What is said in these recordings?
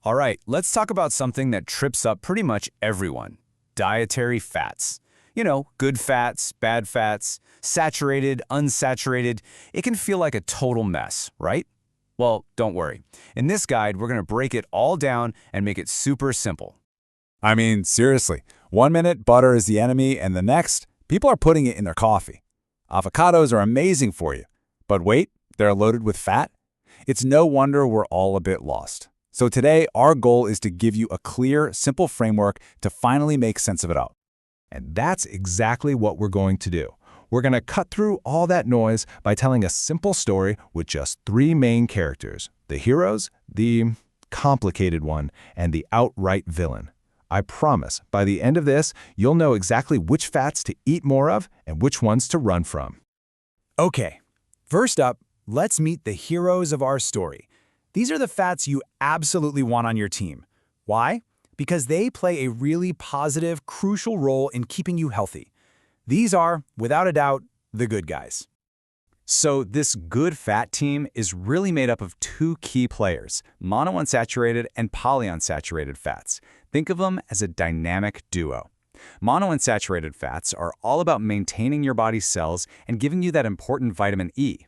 All right, let's talk about something that trips up pretty much everyone. Dietary fats. You know, good fats, bad fats, saturated, unsaturated. It can feel like a total mess, right? Well, don't worry. In this guide, we're going to break it all down and make it super simple. I mean, seriously, one minute butter is the enemy, and the next, people are putting it in their coffee. Avocados are amazing for you. But wait, they're loaded with fat? It's no wonder we're all a bit lost. So today, our goal is to give you a clear, simple framework to finally make sense of it all. And that's exactly what we're going to do. We're going to cut through all that noise by telling a simple story with just three main characters: the heroes, the complicated one, and the outright villain. I promise, by the end of this, you'll know exactly which fats to eat more of and which ones to run from. Okay, first up, let's meet the heroes of our story. These are the fats you absolutely want on your team. Why? Because they play a really positive, crucial role in keeping you healthy. These are, without a doubt, the good guys. So this good fat team is really made up of two key players, monounsaturated and polyunsaturated fats. Think of them as a dynamic duo. Monounsaturated fats are all about maintaining your body's cells and giving you that important vitamin E.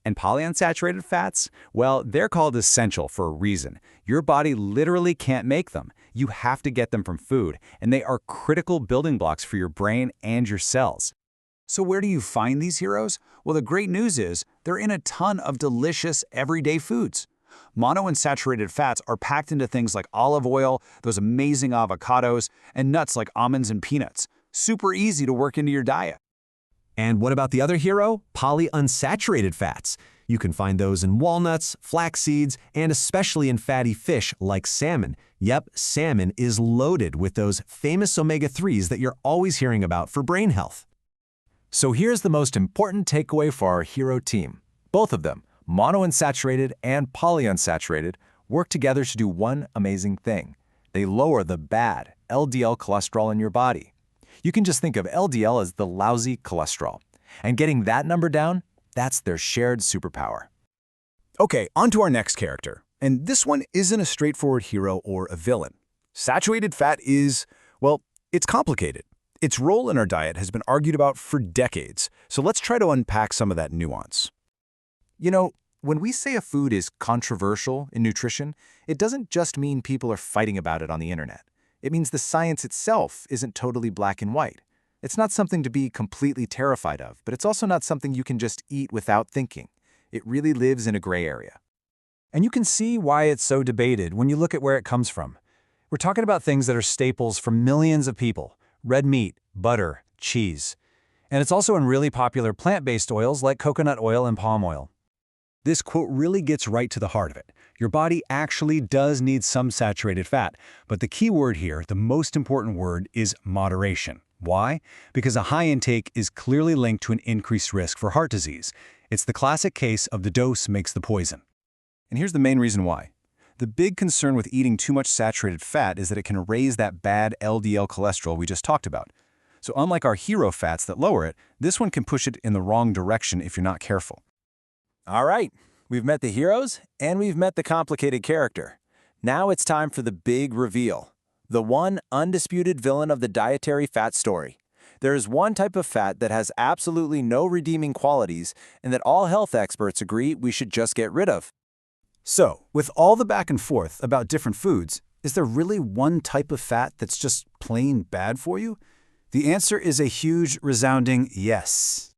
And polyunsaturated fats, well, they're called essential for a reason. Your body literally can't make them. You have to get them from food, and they are critical building blocks for your brain and your cells. So where do you find these heroes? Well, the great news is they're in a ton of delicious, everyday foods. Monounsaturated fats are packed into things like olive oil, those amazing avocados, and nuts like almonds and peanuts. Super easy to work into your diet. And what about the other hero? Polyunsaturated fats. You can find those in walnuts, flax seeds, and especially in fatty fish like salmon. Yep, salmon is loaded with those famous omega-3s that you're always hearing about for brain health. So here's the most important takeaway for our hero team. Both of them, monounsaturated and polyunsaturated, work together to do one amazing thing. They lower the bad LDL cholesterol in your body. You can just think of LDL as the lousy cholesterol. And getting that number down, that's their shared superpower. Okay, on to our next character. And this one isn't a straightforward hero or a villain. Saturated fat is, well, it's complicated. Its role in our diet has been argued about for decades, so let's try to unpack some of that nuance. You know, when we say a food is controversial in nutrition, it doesn't just mean people are fighting about it on the internet. It means the science itself isn't totally black and white. It's not something to be completely terrified of, but it's also not something you can just eat without thinking. It really lives in a gray area. And you can see why it's so debated when you look at where it comes from. We're talking about things that are staples for millions of people: red meat, butter, cheese. And it's also in really popular plant-based oils like coconut oil and palm oil. This quote really gets right to the heart of it. Your body actually does need some saturated fat, but the key word here, the most important word, is moderation. Why? Because a high intake is clearly linked to an increased risk for heart disease. It's the classic case of the dose makes the poison. And here's the main reason why. The big concern with eating too much saturated fat is that it can raise that bad LDL cholesterol we just talked about. So unlike our hero fats that lower it, this one can push it in the wrong direction if you're not careful. All right, we've met the heroes and we've met the complicated character. Now it's time for the big reveal. The one undisputed villain of the dietary fat story. There is one type of fat that has absolutely no redeeming qualities and that all health experts agree we should just get rid of. So, with all the back and forth about different foods, is there really one type of fat that's just plain bad for you? The answer is a huge, resounding yes.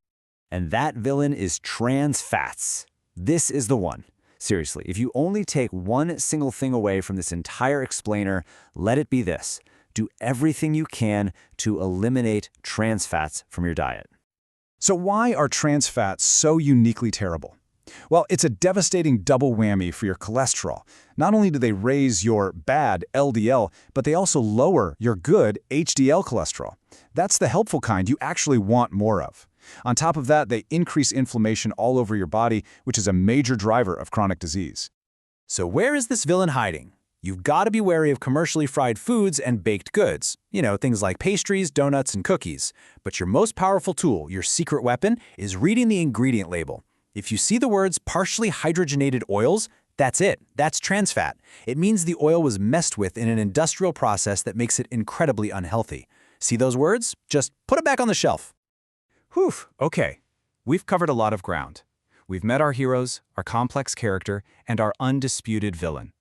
And that villain is trans fats. This is the one. Seriously, if you only take one single thing away from this entire explainer, let it be this: do everything you can to eliminate trans fats from your diet. So why are trans fats so uniquely terrible? Well, it's a devastating double whammy for your cholesterol. Not only do they raise your bad LDL, but they also lower your good HDL cholesterol. That's the helpful kind you actually want more of. On top of that, they increase inflammation all over your body, which is a major driver of chronic disease. So where is this villain hiding? You've got to be wary of commercially fried foods and baked goods. You know, things like pastries, donuts, and cookies. But your most powerful tool, your secret weapon, is reading the ingredient label. If you see the words partially hydrogenated oils, That's it. That's trans fat. It means the oil was messed with in an industrial process that makes it incredibly unhealthy. See those words? Just put it back on the shelf. Whew, okay. We've covered a lot of ground. We've met our heroes, our complex character, and our undisputed villain.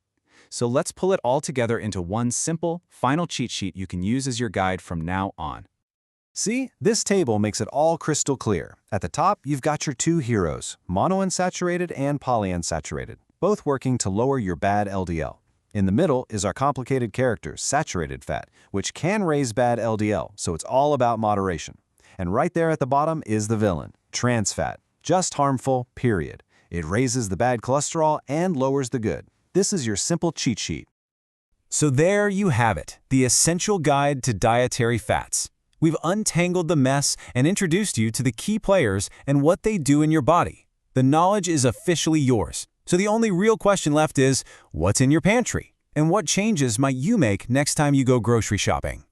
So let's pull it all together into one simple, final cheat sheet you can use as your guide from now on. See, this table makes it all crystal clear. At the top, you've got your two heroes, monounsaturated and polyunsaturated, both working to lower your bad LDL. In the middle is our complicated character, saturated fat, which can raise bad LDL, so it's all about moderation. And right there at the bottom is the villain, trans fat, just harmful, period. It raises the bad cholesterol and lowers the good. This is your simple cheat sheet. So there you have it, the essential guide to dietary fats. We've untangled the mess and introduced you to the key players and what they do in your body. The knowledge is officially yours. So the only real question left is, what's in your pantry? And what changes might you make next time you go grocery shopping?